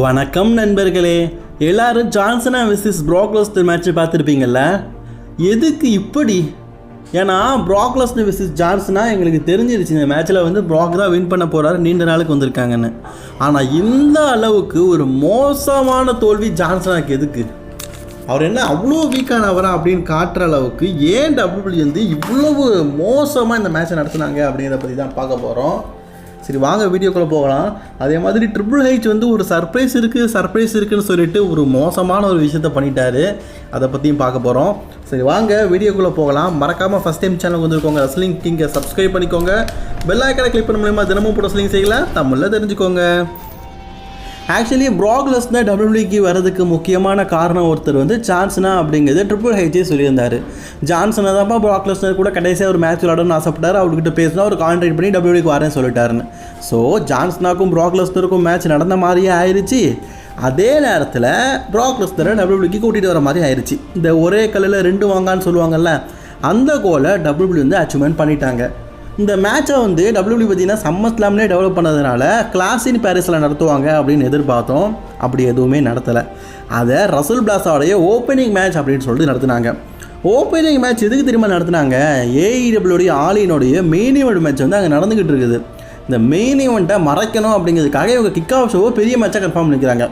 வணக்கம் நண்பர்களே, எல்லாரும் ஜான்சனா விசிஸ் ப்ராக் லெஸ்னர் மேட்சை பார்த்துருப்பீங்கள்ல. எதுக்கு இப்படி? ஏன்னா ப்ராக் லெஸ்னர் விசிஸ் ஜான்சனா எங்களுக்கு தெரிஞ்சிருச்சு இந்த மேட்ச்சில் வந்து ப்ராக் தான் வின் பண்ண போகிறாரு, நீண்ட நாளுக்கு வந்திருக்காங்கன்னு. ஆனால் இந்த அளவுக்கு ஒரு மோசமான தோல்வி ஜான்சனாக்கு எதுக்கு? அவர் என்ன அவ்வளோ வீக்கானவரா அப்படின்னு காட்டுற அளவுக்கு ஏன் டபிள்யூ வந்து இவ்வளவு மோசமாக இந்த மேட்சை நடத்துனாங்க அப்படிங்கிறத பற்றி தான் பார்க்க போகிறோம். சரி வாங்க வீடியோக்குள்ளே போகலாம். அதே மாதிரி ட்ரிபிள் ஹெச் வந்து ஒரு சர்ப்ரைஸ் இருக்குன்னு சொல்லிட்டு ஒரு மோசமான ஒரு விஷயத்த பண்ணிட்டாரு. அதை பற்றியும் பார்க்க போகிறோம். சரி வாங்க வீடியோக்குள்ளே போகலாம். மறக்காமல் ஃபஸ்ட் டைம் சேனலுக்கு வந்துருக்கோங்க, ரெஸ்லிங் கிங்கை சப்ஸ்கிரைப் பண்ணிக்கோங்க. பெல் ஐக்கானை கிளிக் பண்ண மூலமா தினமும் போட ரெஸ்லிங் செய்யலாம், தமிழில் தெரிஞ்சுக்கோங்க. ஆக்சுவலி ப்ராக் லெஸ்னர் டபிள்யூடபிள்யூக்கு வரதுக்கு முக்கியமான காரணம் ஒருத்தர் வந்து ஜான்சனா அப்படிங்கிறது ட்ரிபிள் ஹெச்சே சொல்லியிருந்தார். ஜான்சனா தான் ப்ராக் லெஸ்னர் கூட கடைசியாக ஒரு மேட்ச் விளாடணும்னு ஆசைப்பட்டார். அவர்கிட்ட பேசினா ஒரு கான்ட்ராக்ட் பண்ணி டபிள்யூடபிள்யூக்கு வரேன்னு சொல்லிட்டாருன்னு. ஸோ ஜான்சனாக்கும் ப்ராக் லெஸ்னருக்கும் மேட்ச் நடந்த மாதிரியே ஆயிடுச்சு. அதே நேரத்தில் ப்ராக் லெஸ்னரை டபிள்யூடபிள்யூக்கு கூட்டிகிட்டு வர மாதிரி ஆயிடுச்சு. இந்த ஒரே கல்லில் ரெண்டு வாங்கான்னு சொல்லுவாங்கள்ல, அந்த கோலை டபிள்யூடபிள்யூ வந்து அச்சீவ்மெண்ட் பண்ணிட்டாங்க. இந்த மேட்சை வந்து டபிள்யூடபிள்யூ பார்த்தீங்கன்னா சம்மர் ஸ்லாம்லேயே டெவலப் பண்ணதுனால கிளாஸ் இன் பாரிஸில் நடத்துவாங்க அப்படின்னு எதிர்பார்த்தோம். அப்படி எதுவுமே நடத்தலை. அதை ரசல் பிளாஸோடைய ஓப்பனிங் மேட்ச் அப்படின்னு சொல்லிட்டு நடத்துனாங்க. ஓப்பனிங் மேட்ச் எதுக்கு திரும்ப நடத்துனாங்க? ஏஇடபிள்யூடைய ஆலினுடைய மெயின் ஈவெண்ட் மேட்ச் வந்து அங்கே நடந்துக்கிட்டு இருக்குது. இந்த மெயின் ஈவெண்ட்டை மறைக்கணும் அப்படிங்கிறதுக்காக இவங்க கிக் ஆஃப் ஷோவை பெரிய மேட்சாக கன்ஃபார்ம் பண்ணிக்கிறாங்க.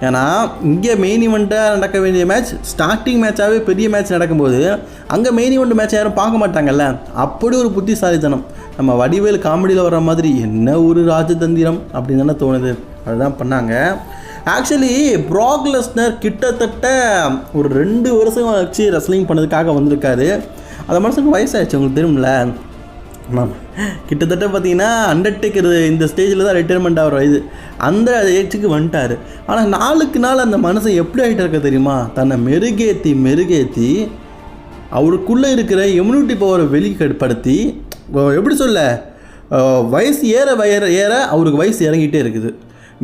ஏன்னா இங்கே மெயின் ஈவெண்ட்டாக நடக்க வேண்டிய மேட்ச் ஸ்டார்டிங் மேட்சாகவே பெரிய மேட்ச் நடக்கும்போது அங்கே மெயின் ஈவெண்ட் மேட்ச் யாரும் பார்க்க மாட்டாங்கல்ல. அப்படி ஒரு புத்திசாலித்தனம். நம்ம வடிவேல் காமெடியில் வர மாதிரி என்ன ஒரு ராஜதந்திரம் அப்படின்னு தானே தோணுது. அதுதான் பண்ணாங்க. ஆக்சுவலி ப்ராக் லெஸ்னர் கிட்டத்தட்ட ஒரு 2 வருஷம் வச்சு ரெஸ்லிங் பண்ணதுக்காக வந்திருக்காரு. அந்த மனுஷனுக்கு வயசாகிடுச்சு, உங்களுக்கு தெரியும்ல. கிட்டத்தட்ட பார்த்தீங்கன்னா அண்டர்டேக்கர் இந்த ஸ்டேஜில் தான் ரிட்டைர்மெண்ட் ஆகிற இது அந்த ஏஜுக்கு வந்துட்டார். ஆனால் நாளுக்கு நாள் அந்த மனுஷன் எப்படி ஆகிட்டு இருக்க தெரியுமா? தன்னை மெருகேற்றி அவருக்குள்ளே இருக்கிற இம்யூனிட்டி பவரை வெளிப்படுத்தி, எப்படி சொல்ல, வயசு ஏற அவருக்கு வயசு இறங்கிட்டே இருக்குது.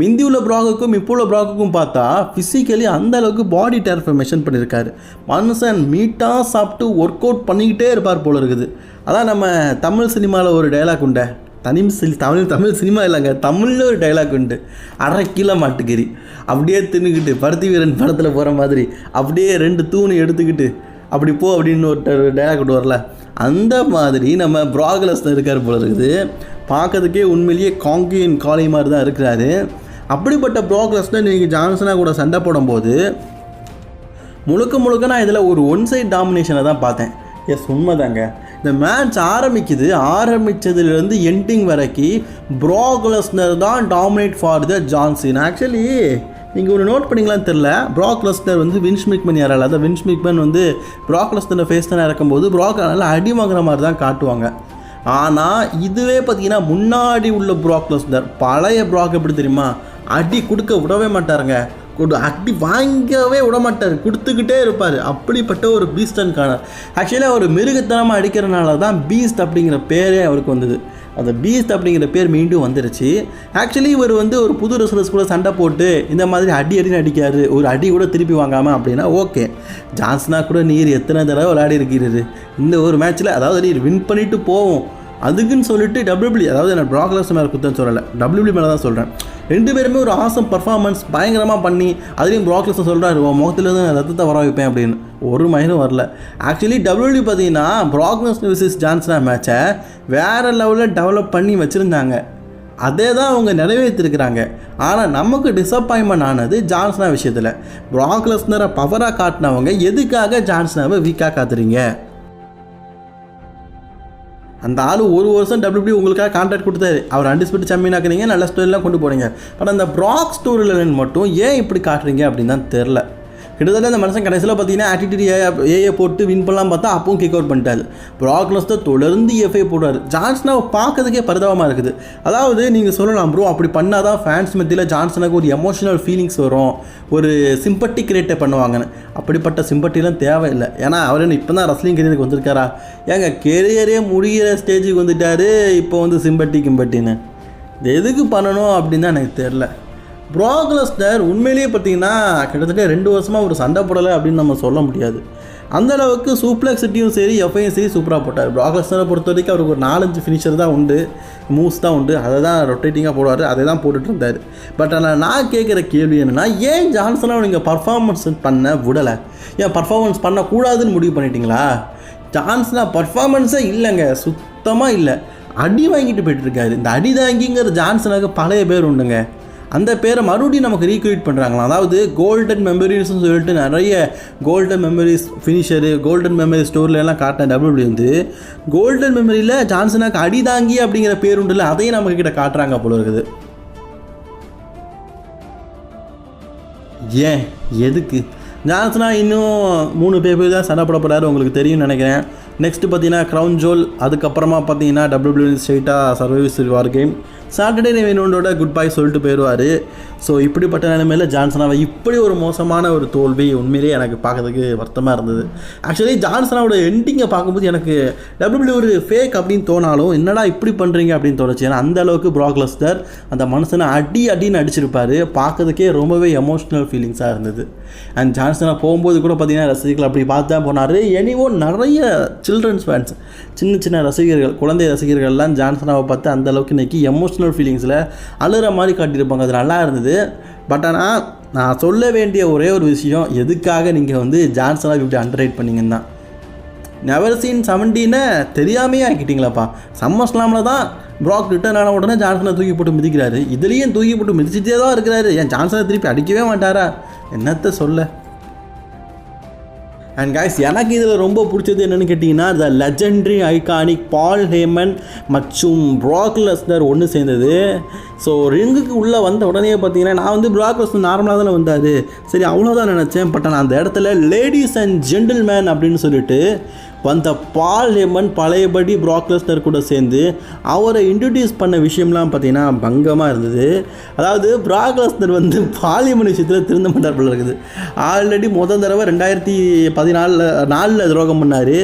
மிந்தி உள்ள ப்ராக்குக்கும் இப்போ உள்ள ப்ராக்குக்கும் பார்த்தா ஃபிசிக்கலி அந்த அளவுக்கு பாடி டிரான்ஸ்ஃபர்மேஷன் பண்ணியிருக்காரு. மனுஷன் மீட்டாக சாப்பிட்டு ஒர்க் அவுட் பண்ணிக்கிட்டே இருப்பார் போல இருக்குது. அதான் நம்ம தமிழ் சினிமாவில் ஒரு டைலாக் உண்டு. தமிழ் சினிமா இல்லைங்க, தமிழில் ஒரு டைலாக் உண்டு. 1/2 கிலோ மாட்டுக்கறி அப்படியே தின்னுக்கிட்டு பருத்தி வீரன் படத்தில் போகிற மாதிரி அப்படியே 2 தூணு எடுத்துக்கிட்டு அப்படி போ அப்படின்னு ஒரு டைலாக் கொண்டு வரல. அந்த மாதிரி நம்ம ப்ராக் லெஸ்னர் இருக்கார் போல இருக்குது. பார்க்கறதுக்கே உண்மையிலேயே காங்கியன் காளை மாதிரி தான் இருக்கிறாரு. அப்படிப்பட்ட ப்ராக் லெஸ்னர் நீங்கள் ஜான்சனா கூட சண்டை போடும்போது முழுக்க நான் இதில் ஒரு ஒன் சைட் டாமினேஷனை தான் பார்த்தேன். எஸ், உண்மைதாங்க. இந்த மேட்ச் ஆரம்பித்ததுலேருந்து எண்டிங் வரைக்கும் ப்ராக் லெஸ்னர் தான் dominate for the Johnson. Actually நீங்கள் ஒரு நோட் பண்ணிங்களான்னு தெரில, ப்ராக் லெஸ்னர் வந்து வின்ஸ் மெக்மேன் யாரால, அதான் வின்ஸ் மெக்மேன் வந்து ப்ராக் லெஸ்னர் ஃபேஸ் தானே இருக்கும்போது ப்ராக் நல்லா அடி வாங்குற மாதிரி தான் காட்டுவாங்க. ஆனால் இதுவே பார்த்தீங்கன்னா முன்னாடி உள்ள ப்ராக் லெஸ்னர், பழைய ப்ராக் எப்படி தெரியுமா, அடி கொடுக்க விடவே மாட்டாருங்க. அடி வாங்கவே விட மாட்டார், கொடுத்துக்கிட்டே இருப்பார். அப்படிப்பட்ட ஒரு பீஸ்டன் கார்னர். ஆக்சுவலி அவர் மிருகத்தனமாக அடிக்கிறனால தான் பீஸ்ட் அப்படிங்கிற பேரே அவருக்கு வந்தது. அந்த பீஸ்ட் அப்படிங்கிற பேர் மீண்டும் வந்துருச்சு. ஆக்சுவலி இவர் வந்து ஒரு புது ரெஸ்லர்ஸ் கூட சண்டை போட்டு இந்த மாதிரி அடின்னு அடிக்காரு, ஒரு அடி கூட திருப்பி வாங்காமல் அப்படின்னா ஓகே. ஜான்சனா கூட நீர் எத்தனை தடவை விளையாடி இருக்கிறது இந்த ஒரு மேட்ச்சில், அதாவது நீர் வின் பண்ணிவிட்டு போவோம் அதுக்குன்னு சொல்லிட்டு டபிள்யூடபிள்யூ, அதாவது நான் ப்ராக் லெஸ்னர் மேலே குத்தன்னு சொல்லலை, டபிள்யூடபிள்யூ மேலே தான் சொல்கிறேன். 2 பேருமே ஒரு ஆசம் பர்ஃபார்மன்ஸ் பயங்கரமாக பண்ணி அதுலேயும் ப்ராக் லெஸ்னர் சொல்கிறாரு முகத்துலேருந்து ரத்தத்தை வர வைப்பேன் அப்படின்னு. ஒரு மயிலும் வரல. ஆக்சுவலி டபிள்யூடபிள்யூ பார்த்தீங்கன்னா ப்ராக் லெஸ்னர் விசிஸ் ஜான்சனா மேட்சை வேறு லெவலில் டெவலப் பண்ணி வச்சுருந்தாங்க. அதே தான் அவங்க நிறைவேற்றிருக்கிறாங்க. ஆனால் நமக்கு டிசப்பாயின்மெண்ட் ஆனது ஜான்சனா விஷயத்தில். ப்ராக் லெஸ்னரை பவராக காட்டினவங்க எதுக்காக ஜான்சனாவை வீக்காக காத்துறீங்க? அந்த ஆள் 1 வருஷம் டபிள்யூடபிள்யூ உங்களுக்காக கான்ட்ராக்ட் கொடுத்தாரு, அவர் அன்டிஸ்பியூட்டட் சாம்பியன் ஆக்குறீங்க, நல்ல ஸ்டோரிலாம் கொண்டு போகிறீங்க. பட் அந்த ப்ராக் ஸ்டோரி லைன் மட்டும் ஏன் இப்படி காட்டுறீங்க அப்படின்னு தான் தெரில. கிட்டத்தட்ட அந்த மனுஷன் கடைசியில் பார்த்தீங்கன்னா ஆட்டிடியூட் ஏஏ போட்டு வின் பண்ணலாம் பார்த்தா அப்பவும் கிக் அவுட் பண்ணிட்டாரு. ப்ராக் லெஸ்னர் தொடர்ந்து எஃப்ஐ போடுறாரு. ஜான்சனாவை பார்க்கறதுக்கே பரிதாபமாக இருக்குது. அதாவது நீங்கள் சொல்லலாம் ப்ரோ, அப்படி பண்ணால் தான் ஃபேன்ஸ் மத்தியில் ஜான்சனுக்கு ஒரு எமோஷனல் ஃபீலிங்ஸ் வரும், ஒரு சிம்பட்டி கிரியேட்டை பண்ணுவாங்கன்னு. அப்படிப்பட்ட சிம்பட்டிலாம் தேவையில்லை. ஏன்னா அவர் என்ன இப்போ தான் ரெஸ்லிங் கெரியருக்கு வந்திருக்காரா? ஏங்க கெரியரே முடிகிற ஸ்டேஜுக்கு வந்துட்டார், இப்போ வந்து கிம்பட்டின்னு இது எதுக்கு பண்ணணும் அப்படின்னு தான் எனக்கு தெரில. ப்ராக் லெஸ்னர் உண்மையிலேயே பார்த்தீங்கன்னா கிட்டத்தட்ட 2 வருஷமாக ஒரு சண்டை போடலை அப்படின்னு நம்ம சொல்ல முடியாது. அந்த அளவுக்கு சூப்ளெக்ஸ் சிட்டியும் சரி எஃப்ஐயும் சரி சூப்பராக போட்டார். பிராக் லெஸ்னரை பொறுத்த வரைக்கும் அவருக்கு ஒரு 4-5 ஃபினிஷர் தான் உண்டு, மூவ்ஸ் தான் உண்டு, அதை தான் ரொட்டேட்டிங்காக போடுவார், அதை தான் போட்டுட்டு இருந்தார். பட் ஆனால் நான் கேட்குற கேள்வி என்னென்னா, ஏன் ஜான்சனை நீங்கள் பர்ஃபார்மன்ஸ் பண்ண விடலை? ஏன் பர்ஃபார்மன்ஸ் பண்ணக்கூடாதுன்னு முடிவு பண்ணிட்டீங்களா? ஜான்சனா பர்ஃபார்மன்ஸே இல்லைங்க, சுத்தமாக இல்லை. அடி வாங்கிட்டு போயிட்டுருக்காரு. இந்த அடி தாங்கிங்கிற ஜான்சனுக்கு பழைய பேர் உண்டுங்க. அந்த பேரை மறுபடியும் நமக்கு ரீக்ரியேட் பண்ணுறாங்களாம். அதாவது கோல்டன் மெமரிஸ்ன்னு சொல்லிட்டு நிறைய golden memories finisher, golden memory ஸ்டோர்லாம் காட்டின டபிள்யூ வந்து கோல்டன் மெமரியில் ஜான்சனாக்கு அடி தாங்கி அப்படிங்கிற பேர் உண்டுல, அதையும் நமக்கு கிட்ட காட்டுறாங்க போல இருக்குது. ஏன், எதுக்கு? ஜான்சனா இன்னும் 3 பேர் தான் சண்டை போட போகிறாரு, உங்களுக்கு தெரியும்னு நினைக்கிறேன். நெக்ஸ்ட்டு பார்த்தீங்கன்னா க்ரௌன் ஜோல், அதுக்கப்புறமா பார்த்தீங்கன்னா டபிள்யூடபிள்யூ ஸ்ட்ரெயிட்டாக சர்வைவர்ஸ் வார் கேம், சாட்டர்டே நைட் இவனோட குட் பை சொல்லிட்டு போயிடுவார். ஸோ இப்படிப்பட்ட நிலைமையில் ஜான்சனாவை இப்படி ஒரு மோசமான ஒரு தோல்வி உண்மையிலேயே எனக்கு பார்க்கறதுக்கு வருத்தமாக இருந்தது. ஆக்சுவலி ஜான்சனாவோட எண்டிங்கை பார்க்கும்போது எனக்கு டபிள்யூடபிள்யூ ஒரு ஃபேக் அப்படின்னு தோணாலும், என்னடா இப்படி பண்ணுறீங்க அப்படின்னு தோணுச்சு. ஏன்னா அந்த அளவுக்கு பிராக் லெஸ்னர் அந்த மனுஷனை அடின்னு அடிச்சிருப்பார். பார்க்கறதுக்கே ரொம்பவே எமோஷ்னல் ஃபீலிங்ஸாக இருந்தது. அண்ட் ஜான்சனா போகும்போது கூட பார்த்தீங்கன்னா ரசிகர்கள் அப்படி பார்த்து தான் போனார். எனிவோ நிறைய சில்ட்ரன்ஸ் ஃபேன்ஸ், சின்ன ரசிகர்கள், குழந்தை ரசிகர்கள்லாம் ஜான்சனாவை பார்த்து அந்தளவுக்கு இன்றைக்கி எமோஷ்னல் ஃபீலிங்ஸில் அழுகிற மாதிரி காட்டியிருப்பாங்க. அது நல்லா இருந்தது. பட் ஆனால் நான் சொல்ல வேண்டிய ஒரே ஒரு விஷயம், எதுக்காக நீங்கள் வந்து ஜான்சனாவை இப்படி அண்டர்ரைட் பண்ணிங்கன்னு தான். நெவர் சீன் 17 தெரியாமையே ஆக்கிட்டீங்களாப்பா. சம்மர் ஸ்லாமில் தான் பிராக் ரிட்டர்ன் ஆன உடனே ஜான்சனை தூக்கி போட்டு மிதிக்கிறாரு, இதுலேயும் தூக்கி போட்டு மிதிச்சிட்டே தான் இருக்கிறாரு. ஏன் ஜான்சனை திருப்பி அடிக்கவே மாட்டாரா? என்னத்தை சொல்ல. அண்ட் கைஸ், எனக்கு இதில் ரொம்ப பிடிச்சது என்னென்னு கேட்டிங்கன்னா, த லெஜெண்டரி ஐகானிக் பால் ஹேமன் மற்றும் பிராக் லெஸ்னர் ஒன்று சேர்ந்தது. ஸோ ரிங்குக்கு உள்ளே வந்த உடனே பார்த்தீங்கன்னா, நான் வந்து பிராக் லெஸ்னர் நார்மலாக தானே வந்தார், சரி அவ்வளோதான் நினச்சேன். பட் நான் அந்த இடத்துல லேடிஸ் அண்ட் ஜென்டில்மேன் அப்படின்னு சொல்லிட்டு வந்த பால் ஹேமன் பழையபடி பிராக் லெஸ்னர் கூட சேர்ந்து அவரை இன்ட்ரடியூஸ் பண்ண விஷயம்லாம் பார்த்தீங்கன்னா பங்கமாக இருந்தது. அதாவது பிராக் லெஸ்னர் வந்து பால் ஹேமன் விஷயத்தில் திருந்த மாட்டார் போல இருக்குது. ஆல்ரெடி முதல் தடவை 2014 துரோகம் பண்ணார்,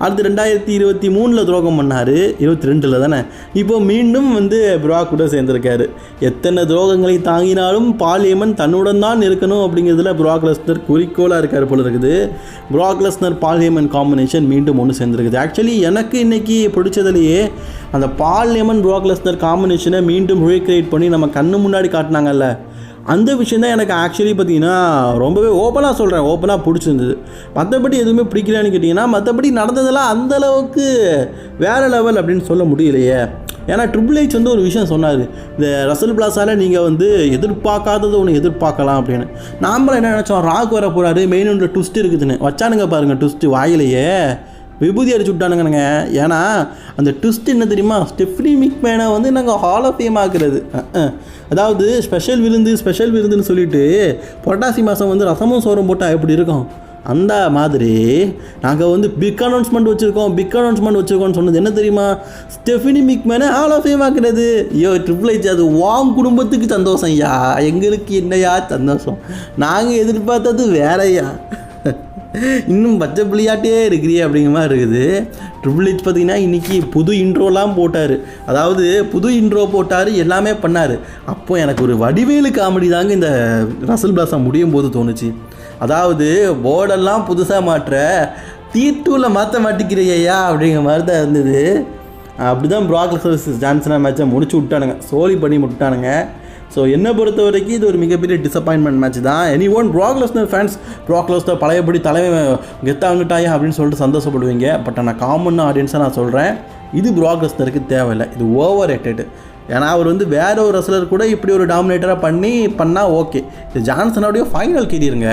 அடுத்து 2023 துரோகம் பண்ணார், 22 தானே, இப்போ மீண்டும் வந்து பிராக் கூட சேர்ந்துருக்காரு. எத்தனை துரோகங்களை தாங்கினாலும் பால் ஹேமன் தன்னுடன் தான் இருக்கணும் அப்படிங்கிறதுல பிராக் லெஸ்னர் குறிக்கோளாக இருக்கார் போல இருக்குது. பிராக் லெஸ்னர் பால் ஹேமன் காம்பினேஷன் மீண்டும் ஒன்று சேர்ந்துருக்குது. ஆக்சுவலி எனக்கு இன்றைக்கி பிடிச்சதுலேயே அந்த பால் ஹேமன் பிராக் லெஸ்னர் காம்பினேஷனை மீண்டும் ரீக்ரியேட் பண்ணி நம்ம கண்ணு முன்னாடி காட்டினாங்கல்ல, அந்த விஷயம் தான் எனக்கு ஆக்சுவலி பார்த்திங்கன்னா ரொம்பவே ஓப்பனாக சொல்கிறேன், ஓப்பனாக பிடிச்சிருந்தது. மற்றபடி எதுவுமே பிடிக்கலான்னு கேட்டிங்கன்னா, மற்றபடி நடந்ததெல்லாம் அந்தளவுக்கு வேறு லெவல் அப்படின்னு சொல்ல முடியலையே. ஏன்னா ட்ரிபிள் ஹெச் வந்து ஒரு விஷயம் சொன்னார், இந்த ரசல் பிளாஸால் நீங்கள் வந்து எதிர்பார்க்காதது ஒன்று எதிர்பார்க்கலாம் அப்படின்னு. நாமளும் என்ன நினச்சோம், ராக் வர போகிறாரு, மெயின் ஒன்று ட்விஸ்ட் இருக்குதுன்னு வச்சானுங்க பாருங்கள். ட்விஸ்ட்டு வாயிலேயே விபூதி அடிச்சு விட்டானுங்கனுங்க. ஏன்னா அந்த ட்விஸ்ட் என்ன தெரியுமா, ஸ்டெஃப்னி மெக்மேனை வந்து நாங்கள் ஹால் ஆஃப் ஃபேம் ஆக்குறது. அதாவது ஸ்பெஷல் விருந்துன்னு சொல்லிட்டு புரட்டாசி மாதம் வந்து ரசமும் சோறும் போட்டால் எப்படி இருக்கும், அந்த மாதிரி நாங்கள் வந்து பிக் அனௌன்ஸ்மெண்ட் வச்சுருக்கோம்னு சொன்னது என்ன தெரியுமா, ஸ்டெஃப்னி மெக்மேனை ஹால் ஆஃப் ஃபேம் ஆக்குறது. ஐயோ ட்ரிபிள் ஹெச், அது வாம் குடும்பத்துக்கு சந்தோஷம் ஐயா, எங்களுக்கு என்னையா சந்தோஷம், நாங்கள் எதிர்பார்த்தது வேறையா, இன்னும் பச்சை புள்ளியாட்டே இருக்கிறியே அப்படிங்கிற மாதிரி இருக்குது. ட்ரிபிள் ஹெச் பார்த்திங்கன்னா இன்றைக்கி புது இன்ட்ரோலாம் போட்டார், அதாவது புது இன்ட்ரோ போட்டார், எல்லாமே பண்ணார். அப்போ எனக்கு ஒரு வடிவேலு காமெடி தாங்க இந்த ரசல் பிளாஸா முடியும் போது தோணுச்சு. அதாவது போர்டெல்லாம் புதுசாக மாற்ற தீட்டூவில் மாற்ற மாட்டிக்கிறியா அப்படிங்கிற மாதிரி தான் இருந்தது. அப்படி தான் பிராக் லெஸ்னர் ஜான்சனா மேட்சை முடிச்சு விட்டானுங்க, சோலி பண்ணி விட்டானுங்க. ஸோ என்னை பொறுத்த வரைக்கும் இது ஒரு மிகப்பெரிய டிசப்பாயின்மெண்ட் மேட்ச் தான். எனிஒன் பிராக் லெஸ்னர் ஃபேன்ஸ் பிராக் லெஸ்னர் பழையபடி தலைமை கெத்தாங்கிட்டாயா அப்படின்னு சொல்லிட்டு சந்தோஷப்படுவீங்க. பட் ஆனால் காமன் ஆடியன்ஸாக நான் சொல்கிறேன், இது பிராக் லெஸ்னருக்கு தேவையில்லை, இது ஓவர் ரேட்டடு. ஏன்னா அவர் வந்து வேற ஒரு ரெஸ்லர் கூட இப்படி ஒரு டாமினேட்டராக பண்ணால் ஓகே, இது ஜான்சனோடைய ஃபைனல் கெரியருங்க.